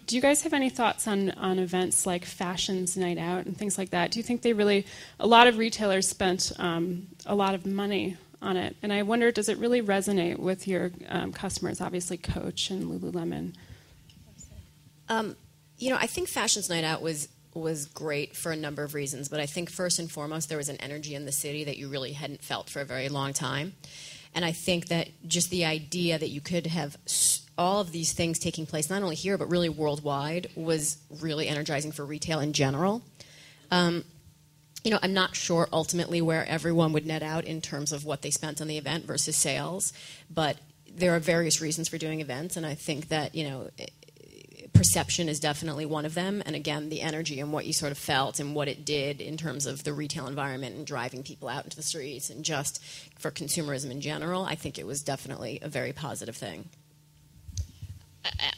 Do you guys have any thoughts on events like Fashions Night Out and things like that? Do you think a lot of retailers spent a lot of money on it, and I wonder, does it really resonate with your customers, obviously Coach and Lululemon? I think Fashions Night Out was great for a number of reasons, but I think first and foremost there was an energy in the city that you really hadn't felt for a very long time. And I think that just the idea that you could have all of these things taking place, not only here but really worldwide, was really energizing for retail in general. I'm not sure ultimately where everyone would net out in terms of what they spent on the event versus sales, but there are various reasons for doing events, and I think that, perception is definitely one of them. And again, the energy and what you sort of felt and what it did in terms of the retail environment and driving people out into the streets and just for consumerism in general, I think it was definitely a very positive thing.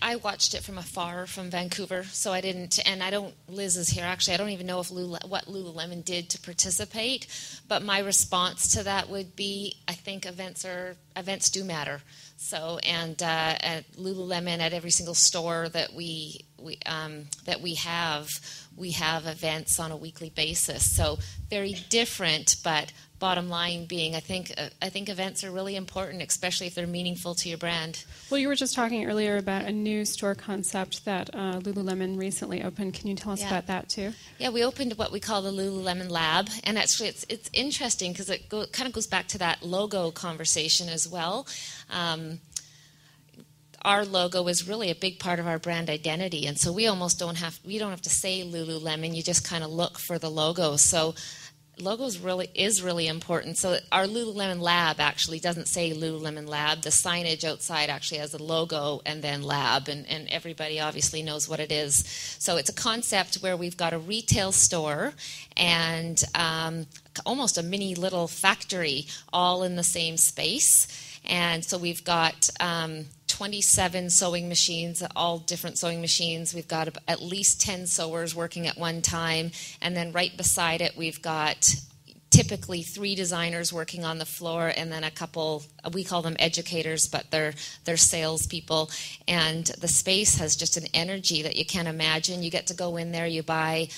I watched it from afar from Vancouver, so I didn't, and Liz is here actually, I don't even know what Lululemon did to participate, but my response to that would be, I think events do matter. So, and at Lululemon, at every single store that we have events on a weekly basis. So very different, but bottom line being, I think events are really important, especially if they're meaningful to your brand. Well, you were just talking earlier about a new store concept that Lululemon recently opened. Can you tell us about that too? Yeah, we opened what we call the Lululemon Lab, and actually it's interesting because it kind of goes back to that logo conversation as well. Our logo is really a big part of our brand identity, and so we don't have to say Lululemon. You just kind of look for the logo. So logo is really important. So our Lululemon Lab actually doesn't say Lululemon Lab. The signage outside actually has a logo and then Lab, and everybody obviously knows what it is. So it's a concept where we've got a retail store and almost a mini little factory all in the same space. And so we've got 27 sewing machines, all different sewing machines. We've got at least 10 sewers working at one time. And then right beside it, we've got typically 3 designers working on the floor, and then a couple, we call them educators, but they're salespeople. And the space has just an energy that you can't imagine. You get to go in there, you buy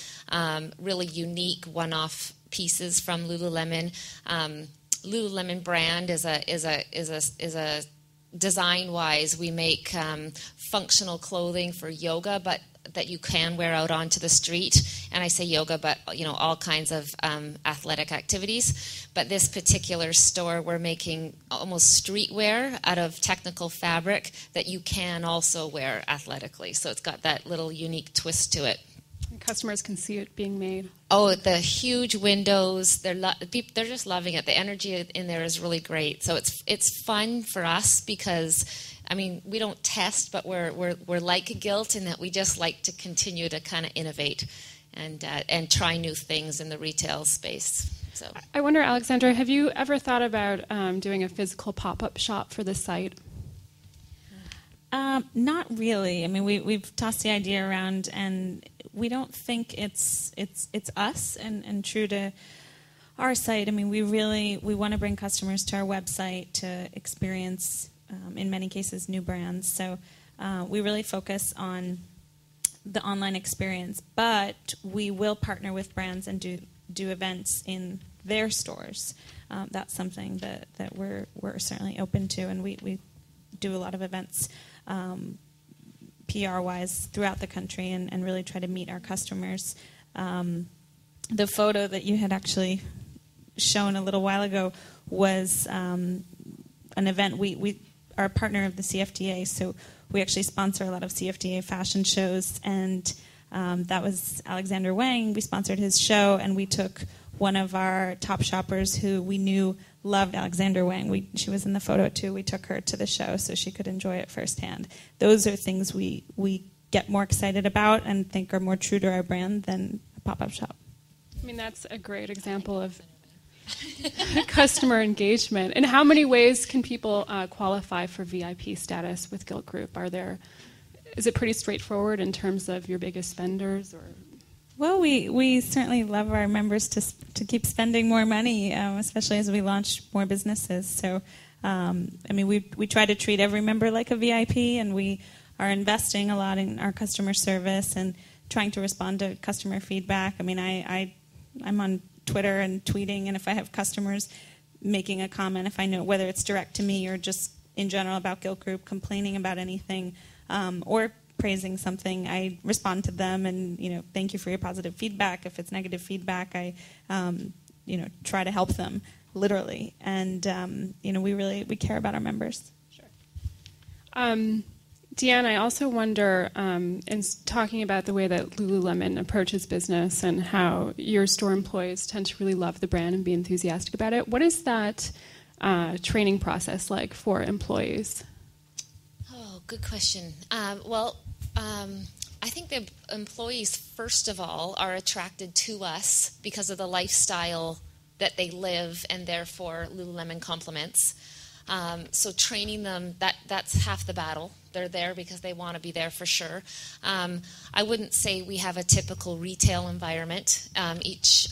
really unique one-off pieces from Lululemon. Lululemon brand is a design-wise, we make functional clothing for yoga, but that you can wear out onto the street. And I say yoga, but all kinds of athletic activities. But this particular store, we're making almost streetwear out of technical fabric that you can also wear athletically. So it's got that little unique twist to it. Customers can see it being made. Oh, the huge windows! They're just loving it. The energy in there is really great. So it's fun for us because, we don't test, but we're like Gilt in that we just like to continue to kind of innovate and try new things in the retail space. So I wonder, Alexandra, have you ever thought about doing a physical pop-up shop for the site? Not really. We've tossed the idea around, and we don't think it's us and true to our site. We want to bring customers to our website to experience, in many cases, new brands. So we really focus on the online experience, but we will partner with brands and do events in their stores. That's something that we're certainly open to, and we do a lot of events PR-wise throughout the country and really try to meet our customers. The photo that you had actually shown a little while ago was an event. We are a partner of the CFDA, so we actually sponsor a lot of CFDA fashion shows, and that was Alexander Wang. We sponsored his show, and we took one of our top shoppers who we knew loved Alexander Wang. She was in the photo too. We took her to the show so she could enjoy it firsthand. Those are things we get more excited about and think are more true to our brand than a pop-up shop. That's a great example of customer engagement. And how many ways can people qualify for VIP status with Gilt Group? Is it pretty straightforward in terms of your biggest spenders, or? Well, we certainly love our members to keep spending more money, especially as we launch more businesses. So, we try to treat every member like a VIP, and we are investing a lot in our customer service and trying to respond to customer feedback. I mean, I'm on Twitter and tweeting, and if I have customers making a comment, if I know whether it's direct to me or just in general about Gilt Group, complaining about anything, or praising something, I respond to them and, thank you for your positive feedback. If it's negative feedback, I, try to help them, literally. And, we care about our members. Sure. Deanne, I also wonder, in talking about the way that Lululemon approaches business and how your store employees tend to really love the brand and be enthusiastic about it, what is that training process like for employees? Oh, good question. I think the employees, first of all, are attracted to us because of the lifestyle that they live, and therefore Lululemon complements. So training them, that's half the battle. They're there because they want to be there for sure. I wouldn't say we have a typical retail environment. Each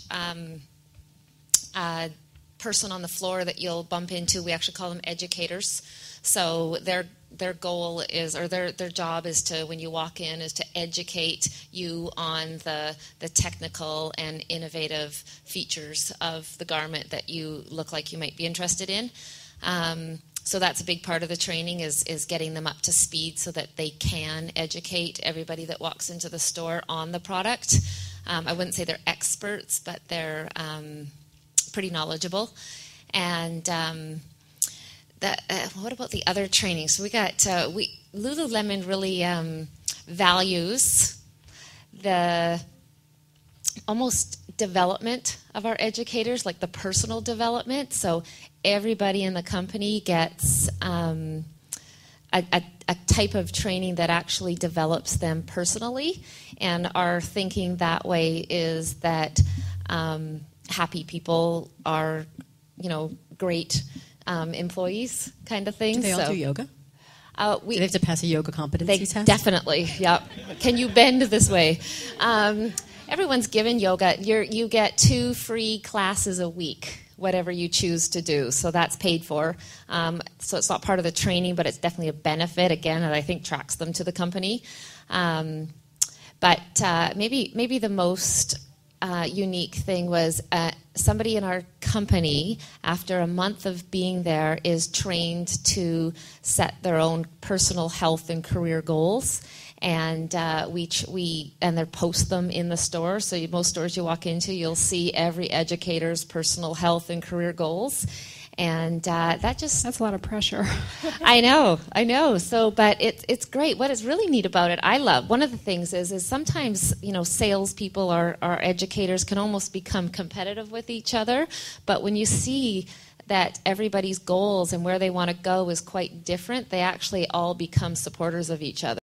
person on the floor that you'll bump into, we actually call them educators. So their goal is, or their job is to, when you walk in, is to educate you on the technical and innovative features of the garment that you look like you might be interested in. So that's a big part of the training is getting them up to speed so that they can educate everybody that walks into the store on the product. I wouldn't say they're experts, but they're pretty knowledgeable. And what about the other training? So we got Lululemon really values the almost development of our educators, like the personal development. So everybody in the company gets a type of training that actually develops them personally. And our thinking that way is that happy people are, great employees, kind of thing. Do they all do yoga? Do they have to pass a yoga competency test? Definitely, yep. Can you bend this way? Everyone's given yoga. You get 2 free classes a week, whatever you choose to do. So that's paid for. So it's not part of the training, but it's definitely a benefit, again, that I think tracks them to the company. But maybe the most unique thing was somebody in our company, after a month of being there, is trained to set their own personal health and career goals. And they post them in the store. So most stores you walk into, you'll see every educator's personal health and career goals. And that's a lot of pressure. I know. So, but it's great. What is really neat about it, I love. One of the things is sometimes salespeople or educators can almost become competitive with each other. But when you see that everybody's goals and where they want to go is quite different, they actually all become supporters of each other.